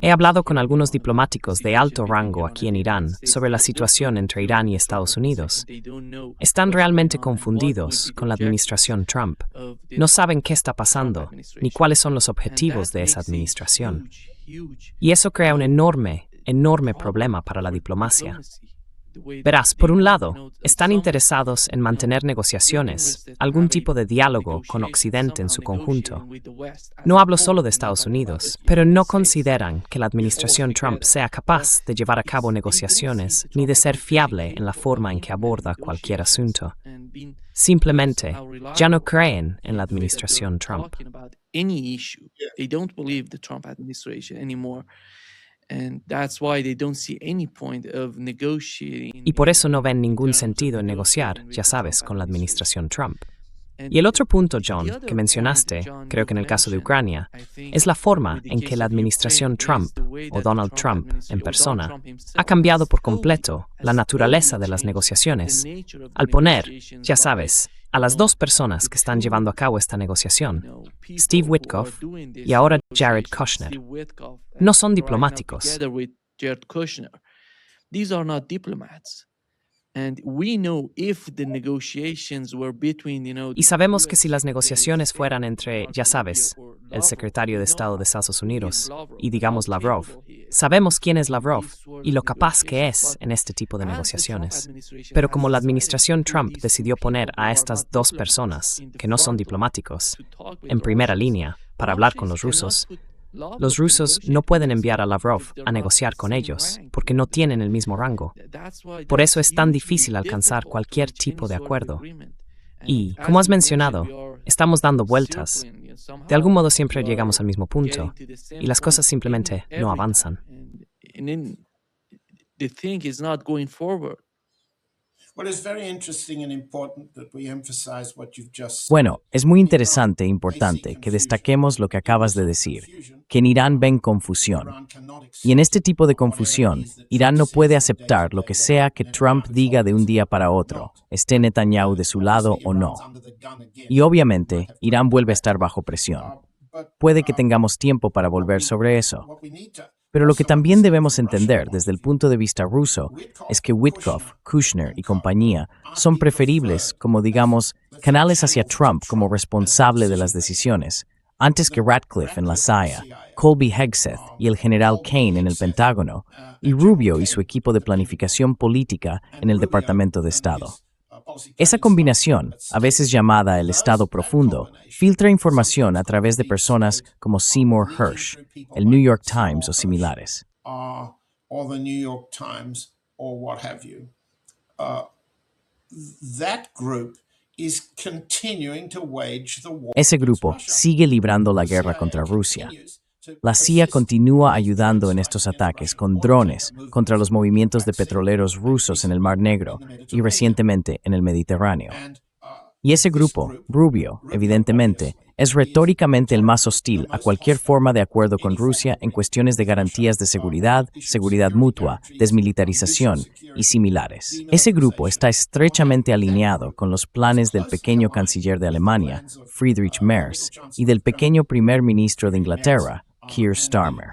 He hablado con algunos diplomáticos de alto rango aquí en Irán sobre la situación entre Irán y Estados Unidos. Están realmente confundidos con la administración Trump. No saben qué está pasando, ni cuáles son los objetivos de esa administración. Y eso crea un enorme problema para la diplomacia. Verás, por un lado, están interesados en mantener negociaciones, algún tipo de diálogo con Occidente en su conjunto. No hablo solo de Estados Unidos, pero no consideran que la administración Trump sea capaz de llevar a cabo negociaciones ni de ser fiable en la forma en que aborda cualquier asunto. Simplemente, ya no creen en la administración Trump. Y por eso no ven ningún sentido en negociar, ya sabes, con la administración Trump. Y el otro punto, John, que mencionaste, creo que en el caso de Ucrania, es la forma en que la administración Trump, o Donald Trump en persona, ha cambiado por completo la naturaleza de las negociaciones, al poner, ya sabes, a las dos personas que están llevando a cabo esta negociación, Steve Witkoff y ahora Jared Kushner. No son diplomáticos. Y sabemos que si las negociaciones fueran entre, ya sabes, el secretario de Estado de Estados Unidos y, digamos, Lavrov, sabemos quién es Lavrov y lo capaz que es en este tipo de negociaciones. Pero como la administración Trump decidió poner a estas dos personas, que no son diplomáticos, en primera línea para hablar con los rusos no pueden enviar a Lavrov a negociar con ellos, porque no tienen el mismo rango. Por eso es tan difícil alcanzar cualquier tipo de acuerdo. Y, como has mencionado, estamos dando vueltas. De algún modo siempre llegamos al mismo punto, y las cosas simplemente no avanzan. Bueno, es muy interesante e importante que destaquemos lo que acabas de decir, que en Irán ven confusión. Y en este tipo de confusión, Irán no puede aceptar lo que sea que Trump diga de un día para otro, esté Netanyahu de su lado o no. Y obviamente, Irán vuelve a estar bajo presión. Puede que tengamos tiempo para volver sobre eso. Pero lo que también debemos entender desde el punto de vista ruso es que Witkoff, Kushner y compañía son preferibles como, digamos, canales hacia Trump como responsable de las decisiones, antes que Ratcliffe en la CIA, Colby Hegseth y el general Kane en el Pentágono, y Rubio y su equipo de planificación política en el Departamento de Estado. Esa combinación, a veces llamada el Estado profundo, filtra información a través de personas como Seymour Hersh, el New York Times o similares. Ese grupo sigue librando la guerra contra Rusia. La CIA continúa ayudando en estos ataques con drones contra los movimientos de petroleros rusos en el Mar Negro y recientemente en el Mediterráneo. Y ese grupo, Rubio, evidentemente, es retóricamente el más hostil a cualquier forma de acuerdo con Rusia en cuestiones de garantías de seguridad, seguridad mutua, desmilitarización y similares. Ese grupo está estrechamente alineado con los planes del pequeño canciller de Alemania, Friedrich Merz, y del pequeño primer ministro de Inglaterra, Keir Starmer.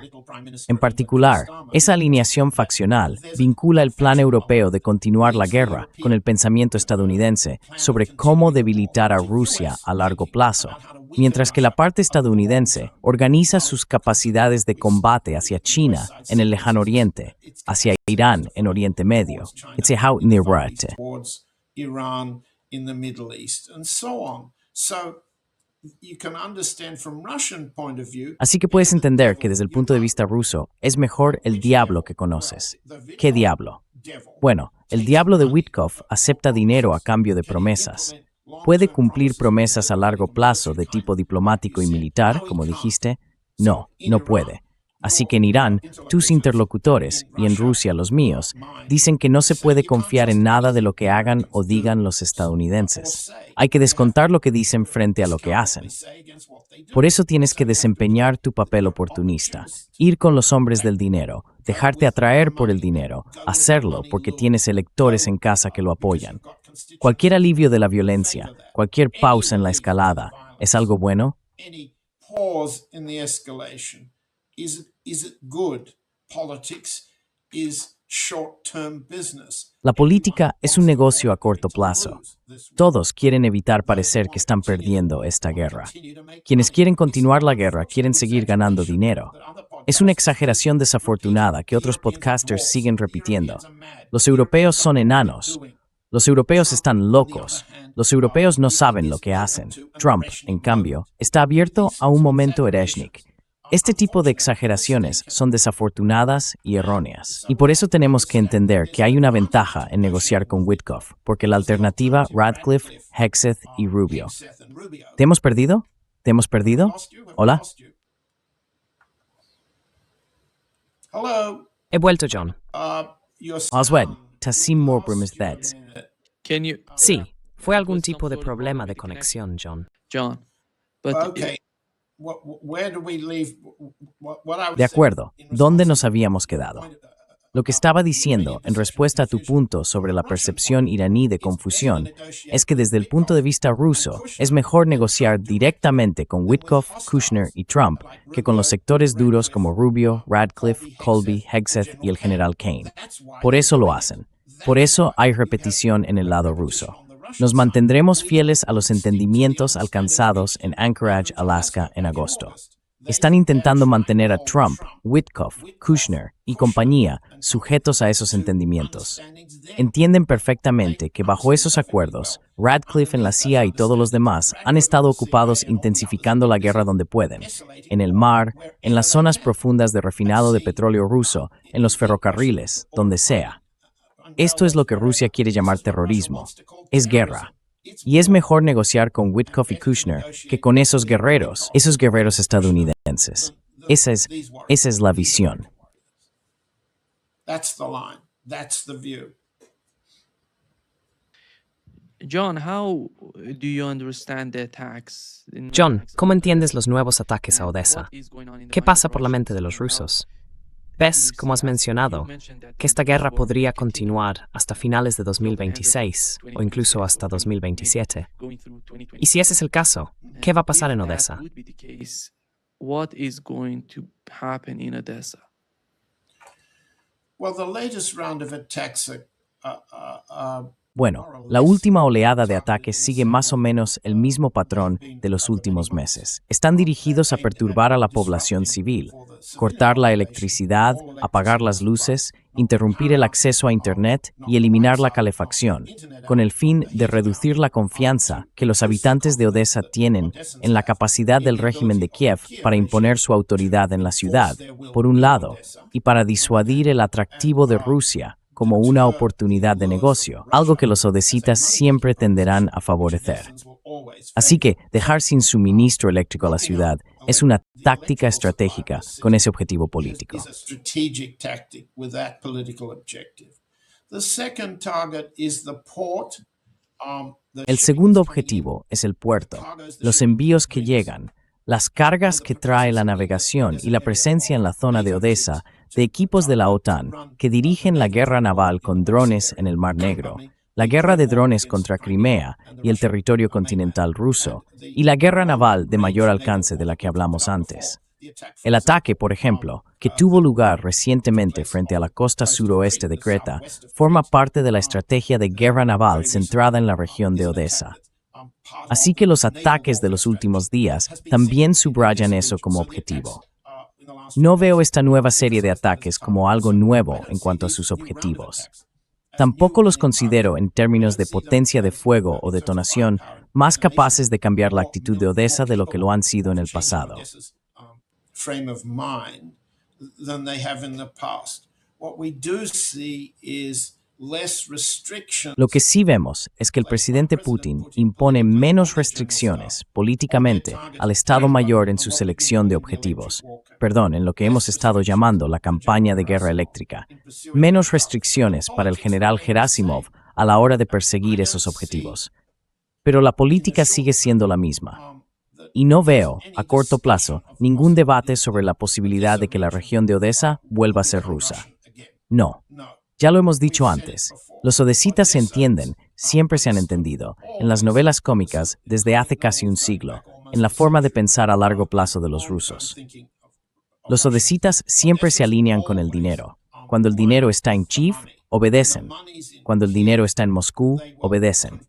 En particular, esa alineación faccional vincula el plan europeo de continuar la guerra con el pensamiento estadounidense sobre cómo debilitar a Rusia a largo plazo, mientras que la parte estadounidense organiza sus capacidades de combate hacia China en el Lejano Oriente, hacia Irán en Oriente Medio, Así que puedes entender que desde el punto de vista ruso es mejor el diablo que conoces. ¿Qué diablo? Bueno, el diablo de Witkoff acepta dinero a cambio de promesas. ¿Puede cumplir promesas a largo plazo de tipo diplomático y militar, como dijiste? No, no puede. Así que en Irán, tus interlocutores, y en Rusia los míos, dicen que no se puede confiar en nada de lo que hagan o digan los estadounidenses. Hay que descontar lo que dicen frente a lo que hacen. Por eso tienes que desempeñar tu papel oportunista, ir con los hombres del dinero, dejarte atraer por el dinero, hacerlo porque tienes electores en casa que lo apoyan. Cualquier alivio de la violencia, cualquier pausa en la escalada, ¿es algo bueno? pause in the escalation? Is it good? Politics is short-term business. La política es un negocio a corto plazo. Todos quieren evitar parecer que están perdiendo esta guerra. Quienes quieren continuar la guerra quieren seguir ganando dinero. Es una exageración desafortunada que otros podcasters siguen repitiendo. Los europeos son enanos. Los europeos están locos. Los europeos no saben lo que hacen. Trump, en cambio, está abierto a un momento Ereshnik. Este tipo de exageraciones son desafortunadas y erróneas. Y por eso tenemos que entender que hay una ventaja en negociar con Witkoff, porque la alternativa Radcliffe, Hegseth y Rubio. ¿Te hemos perdido? ¿Te hemos perdido? ¿Hola? Hello. He vuelto, John. Oswald, Tassim Morbrim is dead. Can you, Sí, fue algún tipo de problema de conexión, John. John? But Okay. Where do we leave? What I was De acuerdo, saying- ¿dónde nos habíamos quedado? Lo que estaba diciendo, en respuesta a tu punto sobre la percepción iraní de confusión, es que desde el punto de vista ruso, es mejor negociar directamente con Witkoff, Kushner y Trump que con los sectores duros como Rubio, Radcliffe, Colby, Hegseth y el general Kane. Por eso lo hacen. Por eso hay repetición en el lado ruso. Nos mantendremos fieles a los entendimientos alcanzados en Anchorage, Alaska, en agosto. Están intentando mantener a Trump, Witkoff, Kushner y compañía sujetos a esos entendimientos. Entienden perfectamente que bajo esos acuerdos, Radcliffe en la CIA y todos los demás han estado ocupados intensificando la guerra donde pueden, en el mar, en las zonas profundas de refinado de petróleo ruso, en los ferrocarriles, donde sea. Esto es lo que Rusia quiere llamar terrorismo. Es guerra. Y es mejor negociar con Witkoff y Kushner que con esos guerreros estadounidenses. Esa es la visión. That's the line. That's the view. John, how do you understand the attacks? John, ¿cómo entiendes los nuevos ataques a Odessa? ¿Qué pasa por la mente de los rusos? ¿Ves, como has mencionado, que esta guerra podría continuar hasta finales de 2026 o incluso hasta 2027? Y si ese es el caso, ¿qué va a pasar en Odessa? What is going to happen in Odessa? Well, the latest round of attacks Bueno, la última oleada de ataques sigue más o menos el mismo patrón de los últimos meses. Están dirigidos a perturbar a la población civil, cortar la electricidad, apagar las luces, interrumpir el acceso a Internet y eliminar la calefacción, con el fin de reducir la confianza que los habitantes de Odessa tienen en la capacidad del régimen de Kiev para imponer su autoridad en la ciudad, por un lado, y para disuadir el atractivo de Rusia como una oportunidad de negocio, algo que los odesitas siempre tenderán a favorecer. Así que dejar sin suministro eléctrico a la ciudad es una táctica estratégica con ese objetivo político. is a strategic tactic with that political objective. The second target is the port. El segundo objetivo es el puerto, los envíos que llegan, las cargas que trae la navegación y la presencia en la zona de Odessa de equipos de la OTAN que dirigen la guerra naval con drones en el Mar Negro, la guerra de drones contra Crimea y el territorio continental ruso, y la guerra naval de mayor alcance de la que hablamos antes. El ataque, por ejemplo, que tuvo lugar recientemente frente a la costa suroeste de Creta, forma parte de la estrategia de guerra naval centrada en la región de Odessa. Así que los ataques de los últimos días también subrayan eso como objetivo. No veo esta nueva serie de ataques como algo nuevo en cuanto a sus objetivos. Tampoco los considero, en términos de potencia de fuego o detonación, más capaces de cambiar la actitud de Odessa de lo que lo han sido en el pasado. Frame of mind than they have in the past. What we do see is less restrictions. Lo que sí vemos es que el presidente Putin impone menos restricciones políticamente al Estado Mayor en su selección de objetivos, en lo que hemos estado llamando la campaña de guerra eléctrica, menos restricciones para el general Gerasimov a la hora de perseguir esos objetivos. Pero la política sigue siendo la misma. Y no veo, a corto plazo, ningún debate sobre la posibilidad de que la región de Odessa vuelva a ser rusa. No. Ya lo hemos dicho antes, los odesitas se entienden, siempre se han entendido, en las novelas cómicas desde hace casi un siglo, en la forma de pensar a largo plazo de los rusos. Los odesitas siempre se alinean con el dinero. Cuando el dinero está en Kiev, obedecen. Cuando el dinero está en Moscú, obedecen.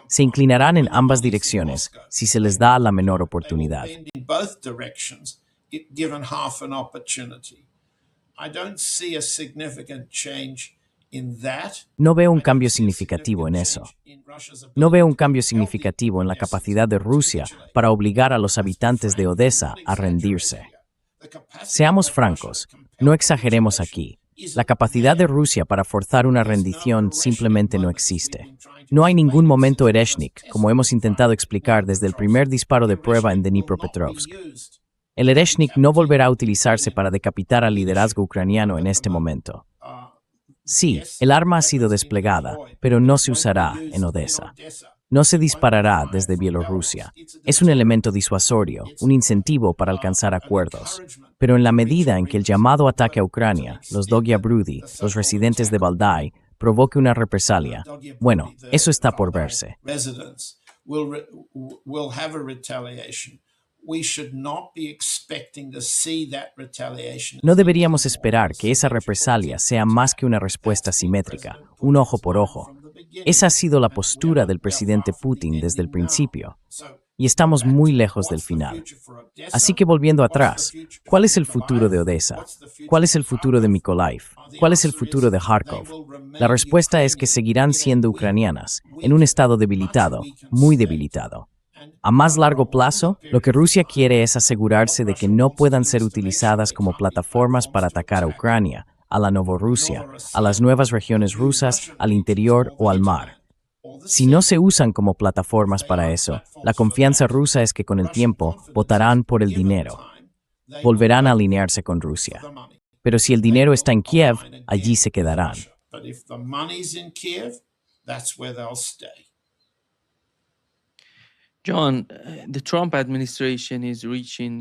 Se inclinarán en ambas direcciones si se les da la menor oportunidad. No veo un cambio significativo en eso. No veo un cambio significativo en la capacidad de Rusia para obligar a los habitantes de Odessa a rendirse. Seamos francos, no exageremos aquí. La capacidad de Rusia para forzar una rendición simplemente no existe. No hay ningún momento Ereshnik, como hemos intentado explicar desde el primer disparo de prueba en Dnipropetrovsk. El Ereshnik no volverá a utilizarse para decapitar al liderazgo ucraniano en este momento. Sí, el arma ha sido desplegada, pero no se usará en Odessa. No se disparará desde Bielorrusia. Es un elemento disuasorio, un incentivo para alcanzar acuerdos. Pero en la medida en que el llamado ataque a Ucrania, los Dogia Brudi, los residentes de Valdai, provoque una represalia, bueno, eso está por verse. No deberíamos esperar que esa represalia sea más que una respuesta simétrica, un ojo por ojo. Esa ha sido la postura del presidente Putin desde el principio, y estamos muy lejos del final. Así que volviendo atrás, ¿cuál es el futuro de Odessa? ¿Cuál es el futuro de Mykolaiv? ¿Cuál es el futuro de Kharkov? La respuesta es que seguirán siendo ucranianas, en un estado debilitado, muy debilitado. A más largo plazo, lo que Rusia quiere es asegurarse de que no puedan ser utilizadas como plataformas para atacar a Ucrania, a la Novorrusia, a las nuevas regiones rusas, al interior o al mar. Si no se usan como plataformas para eso, la confianza rusa es que con el tiempo votarán por el dinero. Volverán a alinearse con Rusia. Pero si el dinero está en Kiev, allí se quedarán. John, the Trump administration is reaching,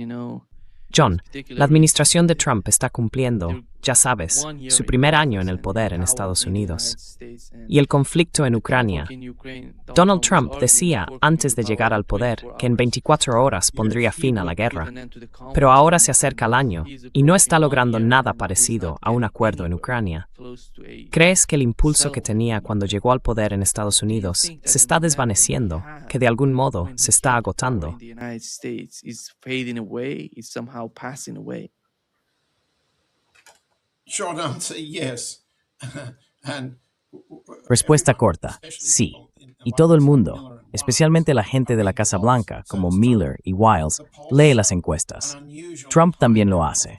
John, la administración de Trump está cumpliendo, ya sabes, su primer año en el poder en Estados Unidos. Y el conflicto en Ucrania. Donald Trump decía antes de llegar al poder que en 24 horas pondría fin a la guerra. Pero ahora se acerca el año y no está logrando nada parecido a un acuerdo en Ucrania. ¿Crees que el impulso que tenía cuando llegó al poder en Estados Unidos se está desvaneciendo, que de algún modo se está agotando? Respuesta corta, sí. Y todo el mundo, especialmente la gente de la Casa Blanca, como Miller y Wiles, lee las encuestas. Trump también lo hace.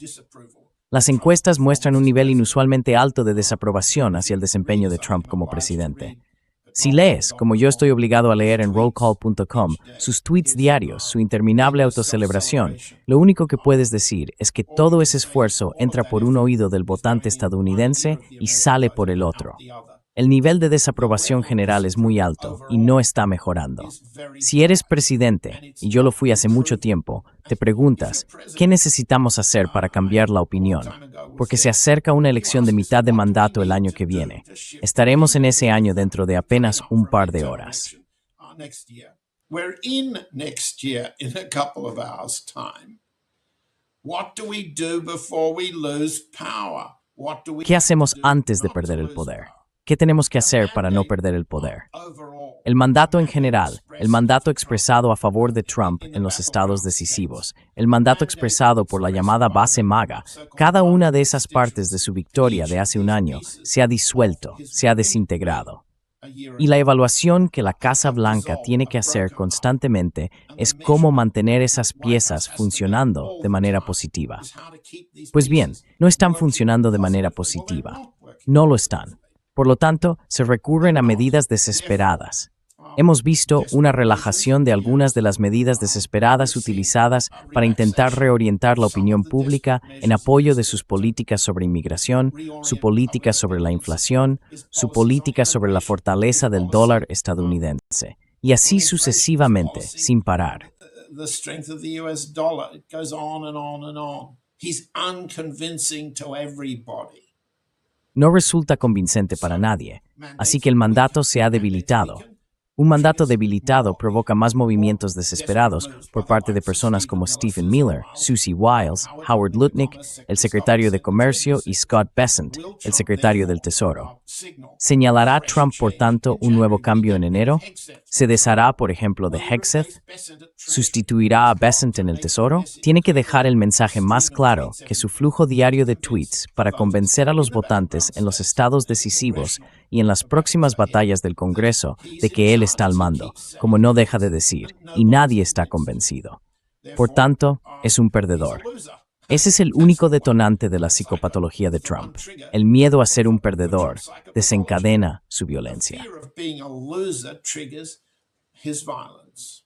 Las encuestas muestran un nivel inusualmente alto de desaprobación hacia el desempeño de Trump como presidente. Si lees, como yo estoy obligado a leer en rollcall.com, sus tweets diarios, su interminable autocelebración, lo único que puedes decir es que todo ese esfuerzo entra por un oído del votante estadounidense y sale por el otro. El nivel de desaprobación general es muy alto y no está mejorando. Si eres presidente, y yo lo fui hace mucho tiempo, te preguntas, ¿qué necesitamos hacer para cambiar la opinión? Porque se acerca una elección de mitad de mandato el año que viene. Estaremos en ese año dentro de apenas un par de horas. We're in next year in a couple of hours' time. What do we do before we lose power? ¿Qué hacemos antes de perder el poder? ¿Qué tenemos que hacer para no perder el poder? El mandato en general, el mandato expresado a favor de Trump en los estados decisivos, el mandato expresado por la llamada base MAGA, cada una de esas partes de su victoria de hace un año se ha disuelto, se ha desintegrado. Y la evaluación que la Casa Blanca tiene que hacer constantemente es cómo mantener esas piezas funcionando de manera positiva. Pues bien, no están funcionando de manera positiva. No lo están. Por lo tanto, se recurren a medidas desesperadas. Hemos visto una relajación de algunas de las medidas desesperadas utilizadas para intentar reorientar la opinión pública en apoyo de sus políticas sobre inmigración, su política sobre la inflación, su política sobre la fortaleza del dólar estadounidense, y así sucesivamente, sin parar. No resulta convincente para nadie, así que el mandato se ha debilitado. Un mandato debilitado provoca más movimientos desesperados por parte de personas como Stephen Miller, Susie Wiles, Howard Lutnick, el secretario de Comercio, y Scott Bessent, el secretario del Tesoro. ¿Señalará Trump, por tanto, un nuevo cambio en enero? ¿Se deshará, por ejemplo, de Hegseth? ¿Sustituirá a Bessent en el Tesoro? Tiene que dejar el mensaje más claro que su flujo diario de tweets para convencer a los votantes en los estados decisivos y en las próximas batallas del Congreso de que él está al mando, como no deja de decir, y nadie está convencido. Por tanto, es un perdedor. Ese es el único detonante de la psicopatología de Trump. El miedo a ser un perdedor desencadena su violencia. Fear of being a loser triggers his violence.